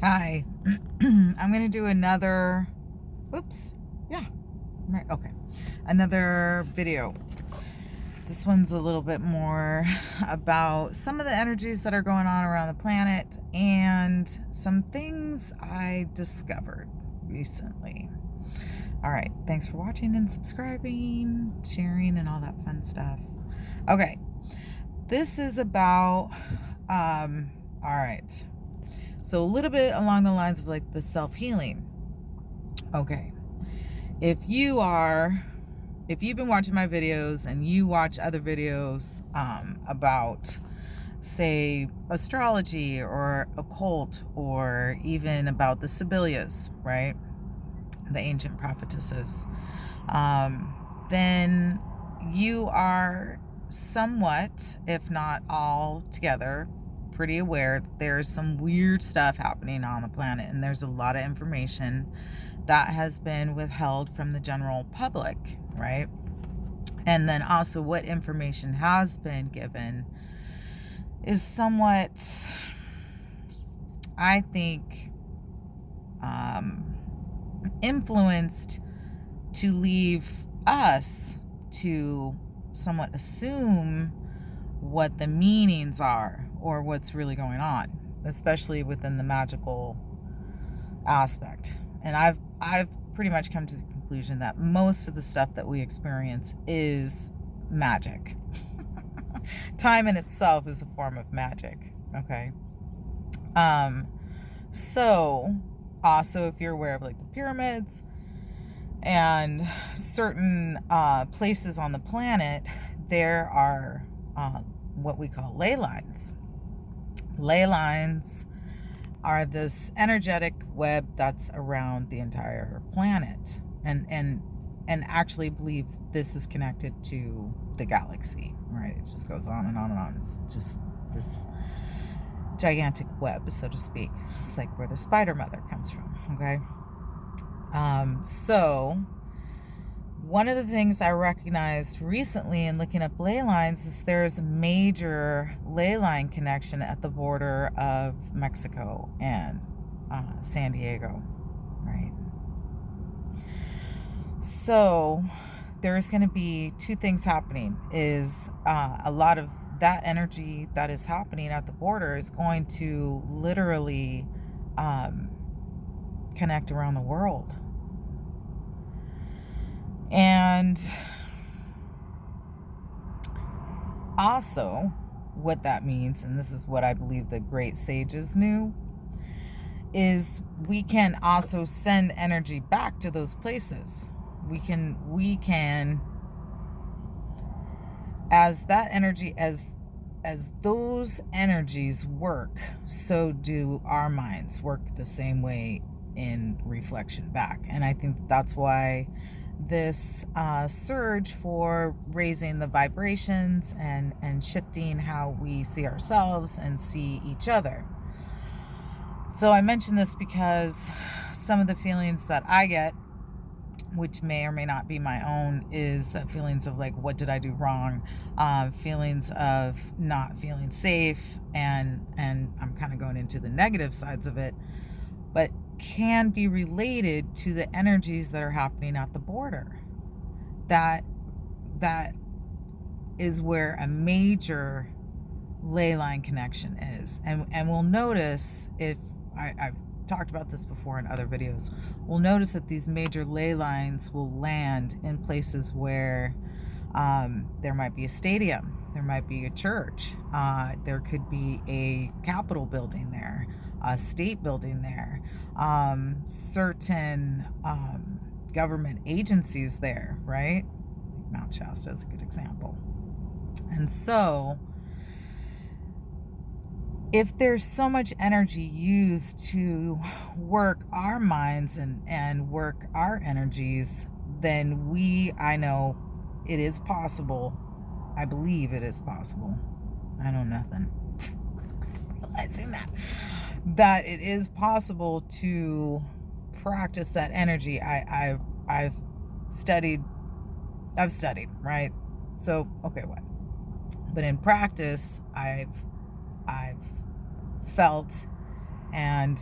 Hi. I'm going to do another, oops, yeah, right, okay, another video. This one's a little bit more about some of the energies that are going on around the planet and some things I discovered recently. All right, thanks for watching and subscribing, sharing, and all that fun stuff. Okay, this is about, all right. So a little bit along the lines of like the self-healing. Okay. If you've been watching my videos and you watch other videos about, say, astrology or occult, or even about the Sibelius, right? The ancient prophetesses, then you are somewhat, if not all together, pretty aware that there's some weird stuff happening on the planet, and there's a lot of information that has been withheld from the general public, right? And then also what information has been given is somewhat, I think, influenced to leave us to somewhat assume what the meanings are or what's really going on, especially within the magical aspect. And I've pretty much come to the conclusion that most of the stuff that we experience is magic. Time in itself is a form of magic, okay? So also, if you're aware of like the pyramids and certain places on the planet, there are what we call ley lines. Ley lines are this energetic web that's around the entire planet, and actually believe this is connected to the galaxy, right? It just goes on and on and on. It's just this gigantic web, so to speak. It's like where the spider mother comes from, okay? So one of the things I recognized recently in looking up ley lines is there's a major ley line connection at the border of Mexico and San Diego, right? So there's going to be two things happening. Is a lot of that energy that is happening at the border is going to literally connect around the world. And also, what that means, and this is what I believe the great sages knew, is we can also send energy back to those places. We can, as that energy, as those energies work, so do our minds work the same way in reflection back. And I think that's why this surge for raising the vibrations and shifting how we see ourselves and see each other. So I mention this because some of the feelings that I get, which may or may not be my own, is the feelings of like, what did I do wrong? Feelings of not feeling safe, and I'm kind of going into the negative sides of it, but can be related to the energies that are happening at the border. That is where a major ley line connection is. And we'll notice, if I've talked about this before in other videos, we'll notice that these major ley lines will land in places where there might be a stadium, there might be a church, there could be a Capitol building there, a state building there, certain government agencies there, right? Mount Shasta is a good example. And so if there's so much energy used to work our minds and work our energies, then I know it is possible. I believe it is possible. I know nothing. Realizing that it is possible to practice that energy. I've studied, right? So, okay, what? But in practice, I've felt and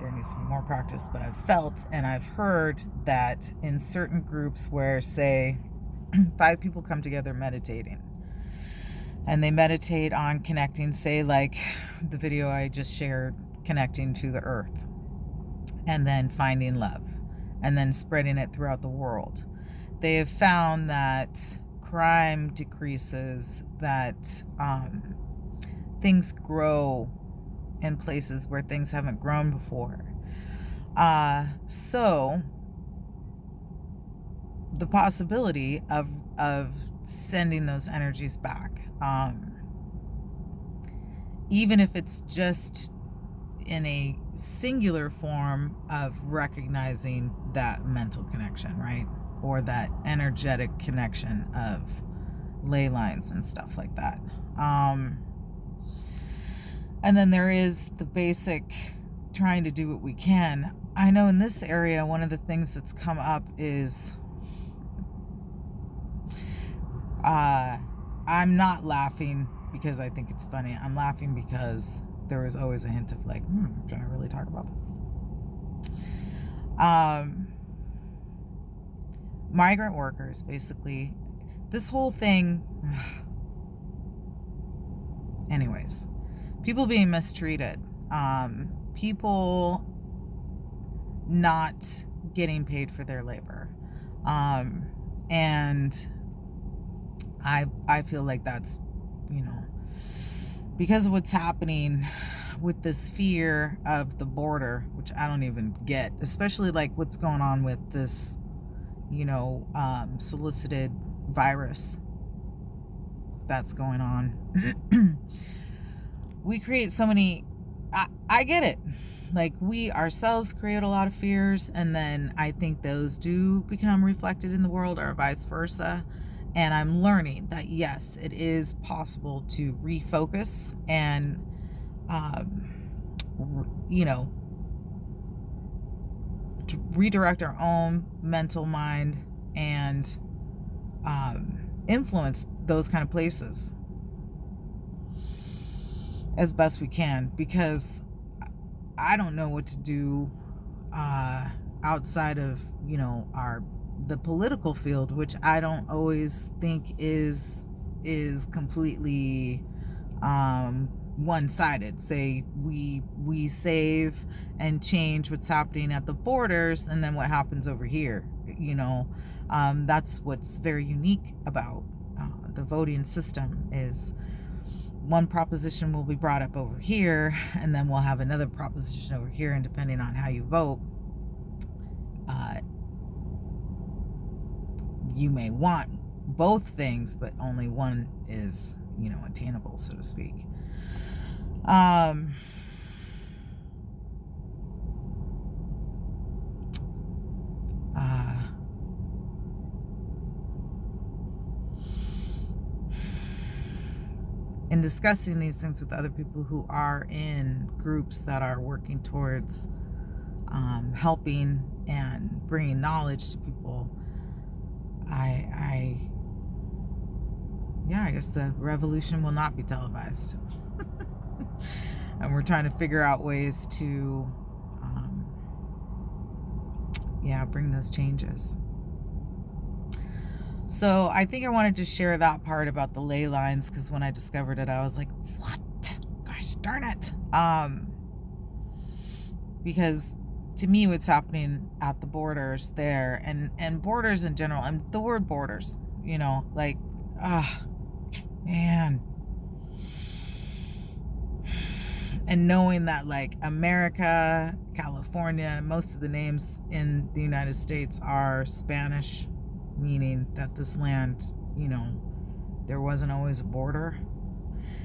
there needs to be more practice, but I've felt and I've heard that in certain groups where, say, 5 people come together meditating, and they meditate on connecting, say, like the video I just shared, connecting to the earth, and then finding love, and then spreading it throughout the world. They have found that crime decreases, that things grow in places where things haven't grown before. So the possibility of sending those energies back, even if it's just in a singular form of recognizing that mental connection, right? Or that energetic connection of ley lines and stuff like that. And then there is the basic trying to do what we can. I know in this area, one of the things that's come up is I'm not laughing because I think it's funny. I'm laughing because there is always a hint of like, should I really talk about this? Migrant workers, basically. This whole thing... Anyways, people being mistreated. People not getting paid for their labor. And I feel like that's, because of what's happening with this fear of the border, which I don't even get, especially like what's going on with this, solicited virus that's going on. We create so many, I get it. Like, we ourselves create a lot of fears, and then I think those do become reflected in the world, or vice versa. And I'm learning that, yes, it is possible to refocus and, to redirect our own mental mind and influence those kind of places as best we can, because I don't know what to do outside of, the political field, which I don't always think is completely one-sided. Say we save and change what's happening at the borders, and then what happens over here. That's what's very unique about the voting system, is one proposition will be brought up over here, and then we'll have another proposition over here, and depending on how you vote, you may want both things, but only one is, attainable, so to speak. In discussing these things with other people who are in groups that are working towards helping and bringing knowledge to people, I guess the revolution will not be televised. And we're trying to figure out ways to bring those changes. So I think I wanted to share that part about the ley lines, because when I discovered it, I was like, what? Gosh darn it. Because to me, what's happening at the borders there, and borders in general, and the word borders, man. And knowing that, like, America, California, most of the names in the United States are Spanish, meaning that this land, there wasn't always a border.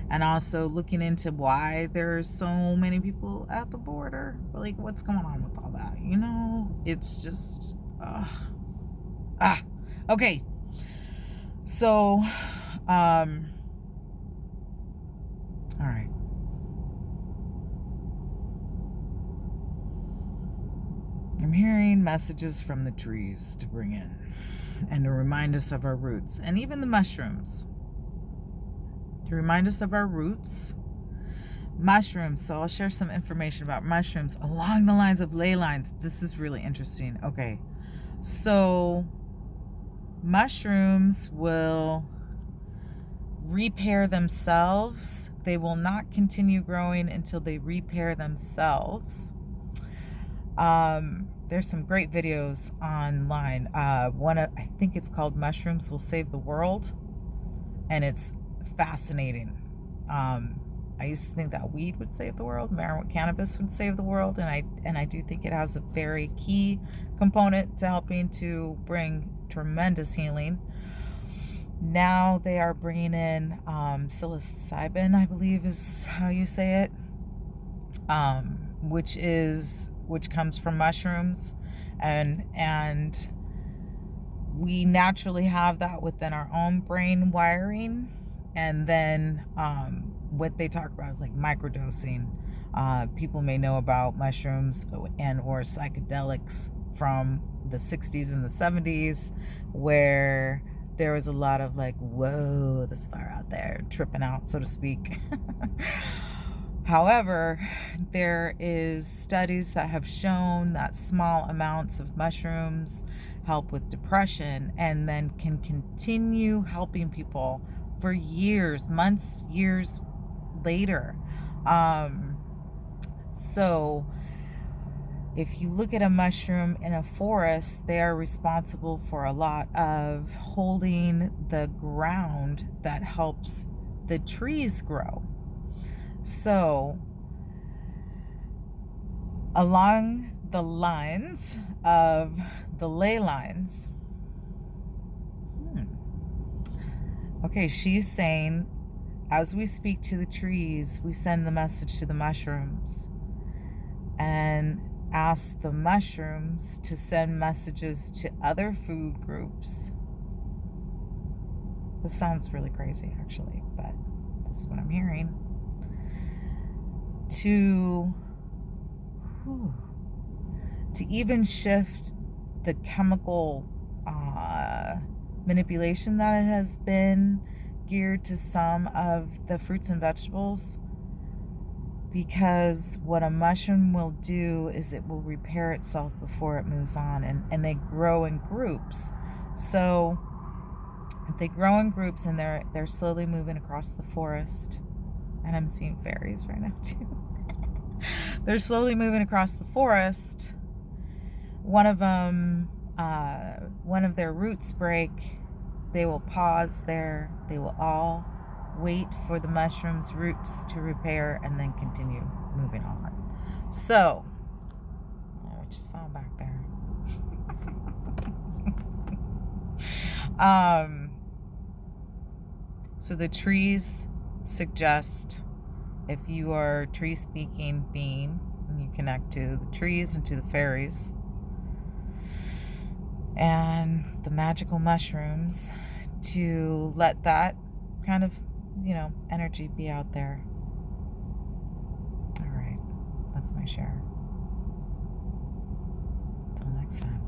And also looking into why there's so many people at the border. Like, what's going on with all that? It's just, okay. So, all right. I'm hearing messages from the trees to bring in and to remind us of our roots, and even the mushrooms to remind us of our roots, mushrooms. So I'll share some information about mushrooms along the lines of ley lines. This is really interesting. Okay. So mushrooms will repair themselves. They will not continue growing until they repair themselves. There's some great videos online. I think it's called Mushrooms Will Save the World, and it's fascinating. I used to think that weed would save the world, marijuana, cannabis would save the world, and I do think it has a very key component to helping to bring tremendous healing. Now they are bringing in psilocybin, I believe is how you say it, which comes from mushrooms, and we naturally have that within our own brain wiring. And then what they talk about is like microdosing. People may know about mushrooms and or psychedelics from the 60s and the 70s, where there was a lot of like, whoa, this far out there, tripping out, so to speak. However, there is studies that have shown that small amounts of mushrooms help with depression, and then can continue helping people for years, months, years later. So if you look at a mushroom in a forest, they are responsible for a lot of holding the ground that helps the trees grow. So along the lines of the ley lines, okay, she's saying, as we speak to the trees, we send the message to the mushrooms and ask the mushrooms to send messages to other food groups. This sounds really crazy, actually, but this is what I'm hearing. To even shift the chemical manipulation that has been geared to some of the fruits and vegetables, because what a mushroom will do is it will repair itself before it moves on, and they grow in groups. So they grow in groups, and they're slowly moving across the forest. And I'm seeing fairies right now too. They're slowly moving across the forest. One of them, one of their roots break. They will pause there. They will all wait for the mushroom's roots to repair and then continue moving on. So, what you saw back there. So the trees suggest, if you are a tree speaking being, and you connect to the trees and to the fairies and the magical mushrooms, to let that kind of, energy be out there. All right, that's my share. Until next time.